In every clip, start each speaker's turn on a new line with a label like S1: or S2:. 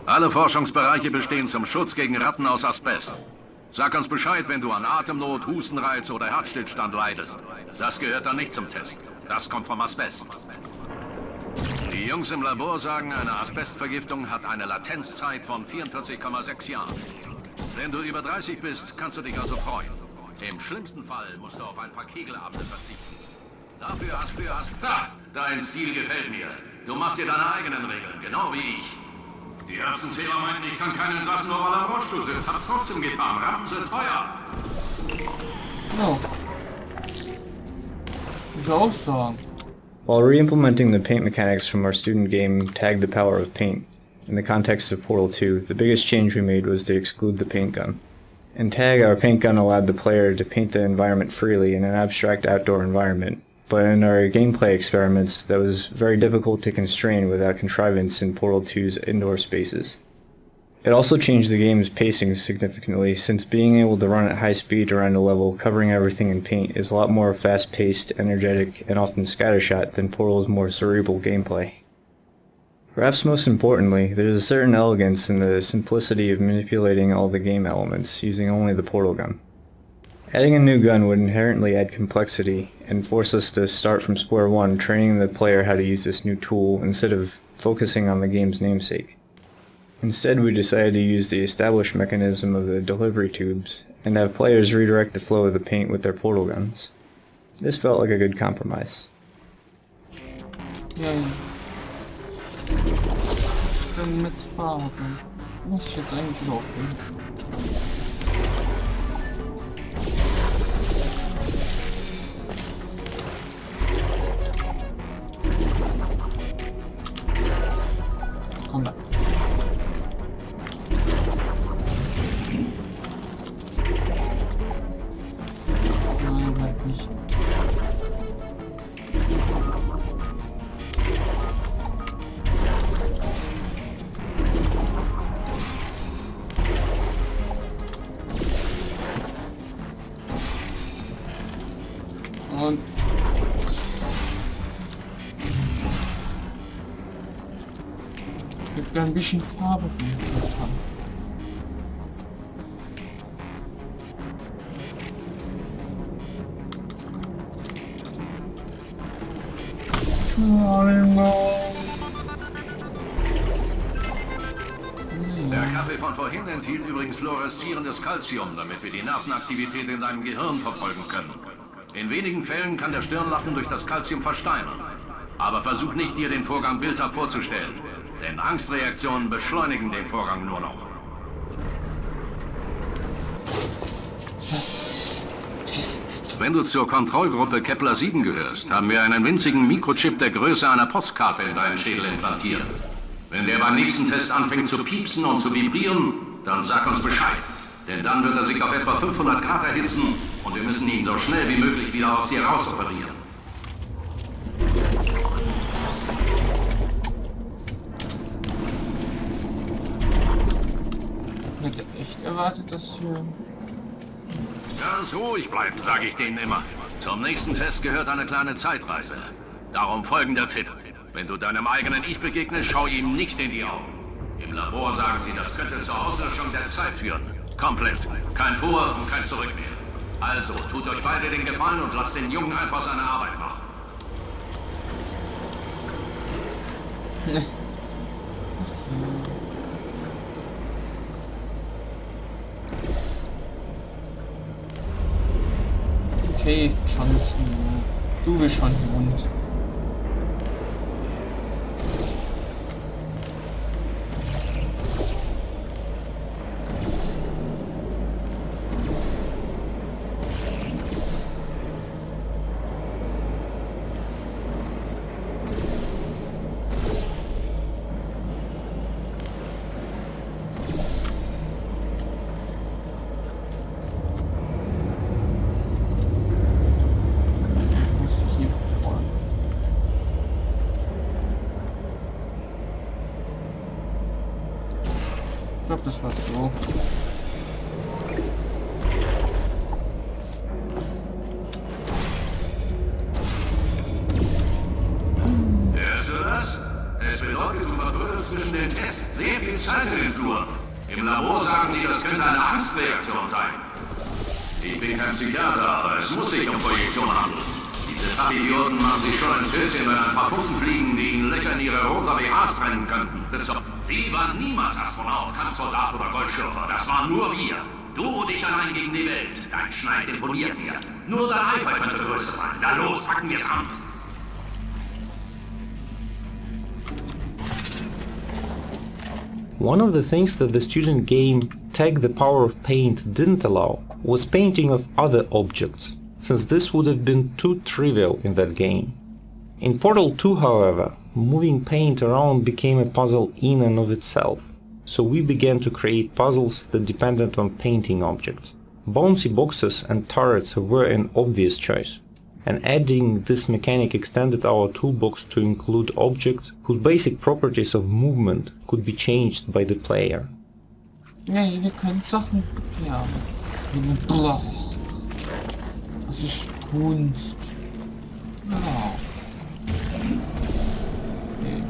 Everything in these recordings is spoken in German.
S1: Alle Forschungsbereiche bestehen zum Schutz gegen Ratten aus Asbest. Sag uns Bescheid, wenn du an Atemnot, Hustenreiz oder Herzstillstand leidest. Das gehört dann nicht zum Test. Das kommt vom Asbest. Die Jungs im Labor sagen, eine Asbestvergiftung hat eine Latenzzeit von 44,6 Jahren. Wenn du über 30 bist, kannst du dich also freuen. Im schlimmsten Fall musst du auf ein paar Kegelabende verzichten. Dafür hast du... Dein Stil gefällt mir. Du machst dir deine eigenen Regeln, genau wie ich. Die Erbsenzähler meinten, ich kann keinen entlassen, nur weil er im Rollstuhl sitzt. Hab's trotzdem getan. Rappen sind teuer.
S2: No. Ich auch sagen.
S3: While re-implementing the paint mechanics from our student game Tag the Power of Paint, in the context of Portal 2, the biggest change we made was to exclude the paint gun. In Tag, our paint gun allowed the player to paint the environment freely in an abstract outdoor environment, but in our gameplay experiments, that was very difficult to constrain without contrivance in Portal 2's indoor spaces. It also changed the game's pacing significantly, since being able to run at high speed around a level covering everything in paint is a lot more fast-paced, energetic, and often scattershot than Portal's more cerebral gameplay. Perhaps most importantly, there's a certain elegance in the simplicity of manipulating all the game elements, using only the portal gun. Adding a new gun would inherently add complexity, and force us to start from square one training the player how to use this new tool instead of focusing on the game's namesake. Instead, we decided to use the established mechanism of the delivery tubes, and have players redirect the flow of the paint with their portal guns. This felt like a good compromise.
S2: Ja. Stimmt mit Farben. Muss ich jetzt eigentlich wieder aufnehmen. Komm da. Nein, halt nicht. Und ich würde gerne ein bisschen Farbe haben.
S1: Der Kaffee von vorhin enthielt übrigens fluoreszierendes Calcium, damit wir die Nervenaktivität in deinem Gehirn verfolgen können. In wenigen Fällen kann der Stirnlappen durch das Calcium versteinern. Aber versuch nicht, dir den Vorgang bildhaft vorzustellen, denn Angstreaktionen beschleunigen den Vorgang nur noch. Wenn du zur Kontrollgruppe Kepler 7 gehörst, haben wir einen winzigen Mikrochip der Größe einer Postkarte in deinen Schädel implantiert. Wenn der beim nächsten Test anfängt zu piepsen und zu vibrieren, dann sag uns Bescheid. Denn dann wird er sich auf etwa 500 Grad erhitzen und wir müssen ihn so schnell wie möglich wieder aus dir rausoperieren.
S2: Ich hätte echt erwartet, dass wir...
S1: Ganz ruhig bleiben, sage ich denen immer. Zum nächsten Test gehört eine kleine Zeitreise. Darum folgender Tipp. Wenn du deinem eigenen Ich begegnest, schau ihm nicht in die Augen. Im Labor sagen sie, das könnte zur Auslöschung der Zeit führen. Komplett. Kein Vor- und kein Zurück mehr. Also, tut euch beide den Gefallen und lasst den Jungen einfach seine Arbeit machen.
S2: Okay, schon zu. Du bist schon Hund. Ich glaube, das war so.
S1: Hörst du das? Es bedeutet, du verbrüllst zwischen den Tests sehr viel Zeit in den Flur. Im Labor sagen sie, das könnte eine Angstreaktion sein. Ich bin kein Psychiater, aber es muss sich um Projektion handeln. Diese Fachidioten machen sich schon ein Töschen, wenn ein paar Funken fliegen, die ihnen Löcher in ihre rosa BHs brennen könnten. Die waren niemals Astronaut, Kampfsoldat oder Goldschürfer. Das waren nur wir. Du und ich allein gegen die Welt. Dein Schneid imponiert mir. Nur dein Eifer könnte größer sein. Dann los, packen wir's an.
S4: One of the things that the student game Tag the Power of Paint didn't allow was painting of other objects, since this would have been too trivial in that game. In Portal 2, however, moving paint around became a puzzle in and of itself, so we began to create puzzles that depended on painting objects. Bouncy boxes and turrets were an obvious choice, and adding this mechanic extended our toolbox to include objects whose basic properties of movement could be changed by the player.
S2: Nee, wir können Sachen färben. Wir sind blau. Das ist Kunst. Ja. Okay.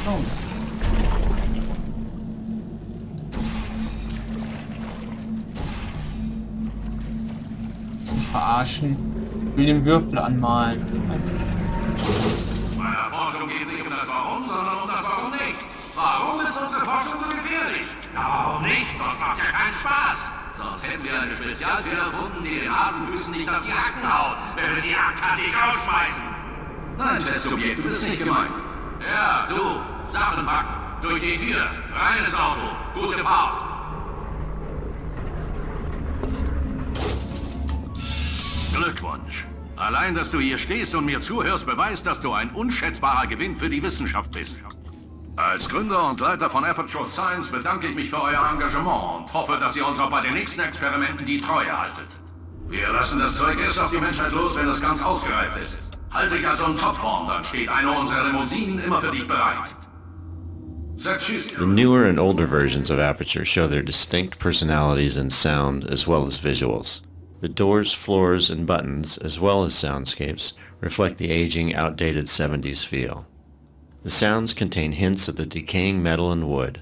S2: Oh. Nicht verarschen. Ich will den Würfel anmalen.
S1: Bei der Forschung geht es nicht um das Warum, sondern um das Warum nicht. Warum ist unsere Forschung so gefährlich? Warum nicht? Sonst macht's ja keinen Spaß. Sonst hätten wir eine Spezialtür erfunden, die den Hasenfüßen nicht auf die Hacken haut, wenn wir sie ackkantig rausschmeißen. Nein, Testsubjekt, du bist nicht gemeint. Ja, du, Sachen backen. Durch die Tür. Rein ins Auto. Gute Fahrt. Glückwunsch. Allein, dass du hier stehst und mir zuhörst, beweist, dass du ein unschätzbarer Gewinn für die Wissenschaft bist. Als Gründer und Leiter von Aperture Science bedanke ich mich für euer Engagement und hoffe, dass ihr uns auch bei den nächsten Experimenten die Treue haltet. Wir lassen das Zeug erst auf die Menschheit los, wenn es ganz ausgereift ist. Halte dich also in Topform, dann steht eine unserer Limousinen immer für dich bereit. Sag tschüss.
S5: The newer and older versions of Aperture show their distinct personalities in sound as well as visuals. The doors, floors, and buttons, as well as soundscapes, reflect the aging, outdated 70s feel. The sounds contain hints of the decaying metal and wood.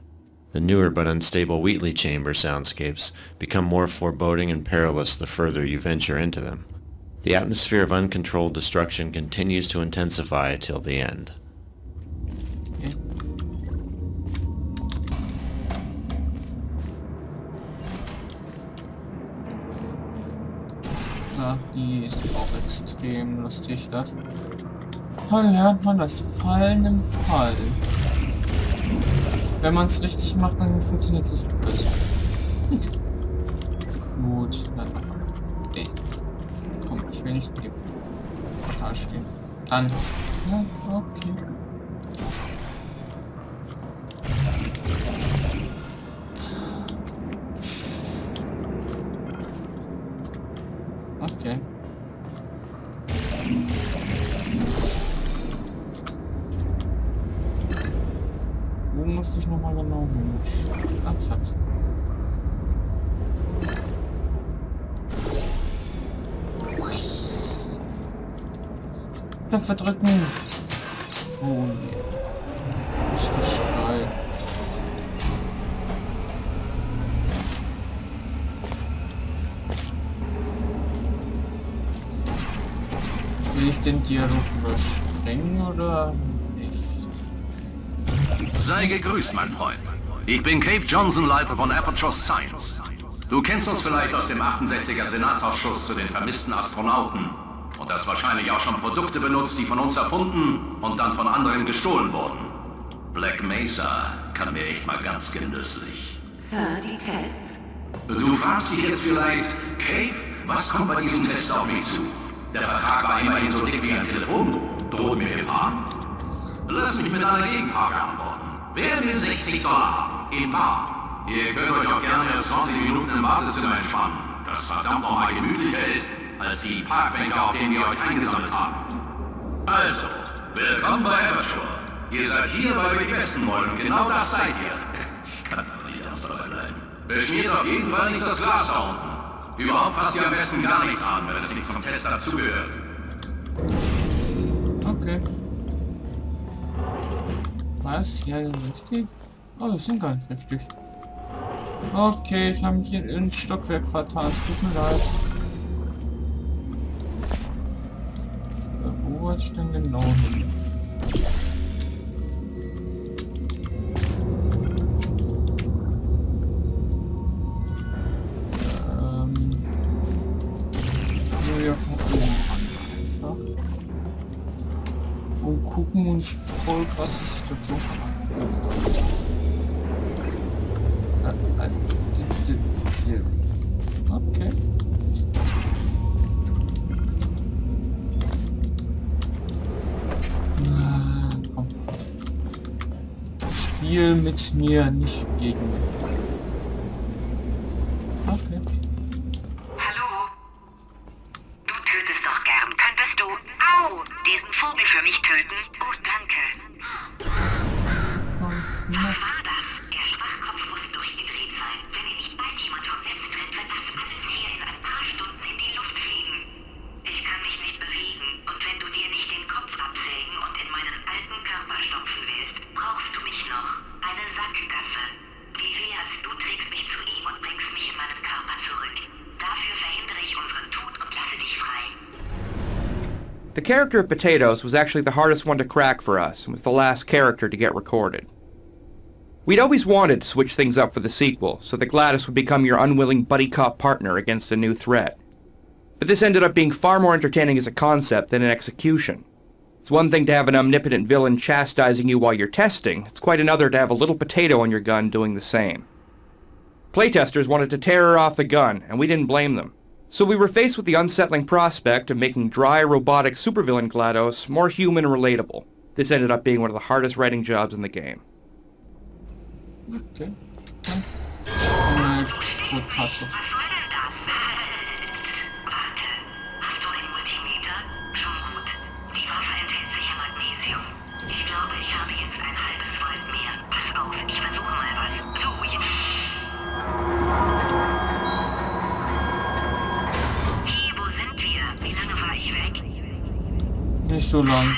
S5: The newer but unstable Wheatley Chamber soundscapes become more foreboding and perilous the further you venture into them. The atmosphere of uncontrolled destruction continues to intensify till the end.
S2: Ja, die ist auch extrem lustig, das. Dann lernt man das Fallen im Fall. Wenn man es richtig macht, dann funktioniert es besser. Gut, dann noch. Okay. Komm, ich will nicht im Portal stehen. Dann. Ja, okay. Okay. Wo musste ich nochmal genau hin? Ach, ich hab's. Da verdrücken. Oh yeah. Ist das steil. Will ich den Dialog überspringen oder nicht?
S1: Sei gegrüßt, mein Freund. Ich bin Cave Johnson, Leiter von Aperture Science. Du kennst uns vielleicht aus dem 68er Senatsausschuss zu den vermissten Astronauten. Und hast wahrscheinlich auch schon Produkte benutzt, die von uns erfunden und dann von anderen gestohlen wurden. Black Mesa kann mir echt mal ganz genüsslich.
S6: Sir, die Tests.
S1: Du fragst dich jetzt vielleicht, Cave, was kommt bei diesen Tests auf mich zu? Der Vertrag war immerhin so dick wie ein Telefonbuch. Droht mir Gefahr? Lass mich mit einer Gegenfrage antworten. Wer will $60 haben? In bar. Ihr könnt euch auch gerne erst 20 Minuten im Wartezimmer entspannen, das verdammt nochmal gemütlicher ist, als die Parkbänke, auf denen wir euch eingesammelt haben. Also, willkommen bei Aperture. Ihr seid hier, weil wir die Besten wollen. Genau das seid ihr. Ich kann doch nicht ernst dabei bleiben. Beschmiert auf jeden Fall nicht das Glas da unten. Überhaupt fasst ihr am besten gar nichts an, wenn es nicht zum Test dazugehört.
S2: Okay. Was? Ja, richtig? Oh, das sind gar nicht richtig. Okay, ich habe mich hier ins Stockwerk vertan. Tut mir leid. Wo wollte ich denn genau hin? Wir von oben einfach. Und gucken uns voll krasse Situation an. Okay. Komm. Spiel mit mir, nicht gegen mich. Okay.
S7: Hallo? Du tötest doch gern. Könntest du, au, diesen Vogel für mich töten? Oh, danke. Was war das? Der Schwachkopf muss durchgedreht sein. Wenn ihn nicht bald jemand vom Netz trennt, wird das alles hier in ein paar Stunden in die Luft fliegen. Ich kann mich nicht bewegen. Und wenn du dir nicht den Kopf absägen und in meinen alten Körper stopfen willst, brauchst du mich noch. Eine Sackgasse. Wie wär's, du trägst mich zu ihm und bringst mich in meinen Körper zurück. Dafür verhindere ich unseren Tod und lasse dich frei.
S8: The character of Potatoes was actually the hardest one to crack for us, and was the last character to get recorded. We'd always wanted to switch things up for the sequel, so that Gladys would become your unwilling buddy cop partner against a new threat. But this ended up being far more entertaining as a concept than an execution. It's one thing to have an omnipotent villain chastising you while you're testing, it's quite another to have a little potato on your gun doing the same. Playtesters wanted to tear her off the gun, and we didn't blame them. So we were faced with the unsettling prospect of making dry, robotic supervillain GLaDOS more human and relatable. This ended up being one of the hardest writing jobs in the game.
S2: Okay. Gut, Tasche.
S7: Was soll denn das? Warte, hast du ein Multimeter? Schon gut. Die Waffe enthält sicher Magnesium. Ich glaube, ich habe jetzt ein halbes Volt mehr. Pass auf, ich versuche mal was. So, jetzt. Hey, wo sind wir? Wie lange war ich weg?
S2: Nicht so lang.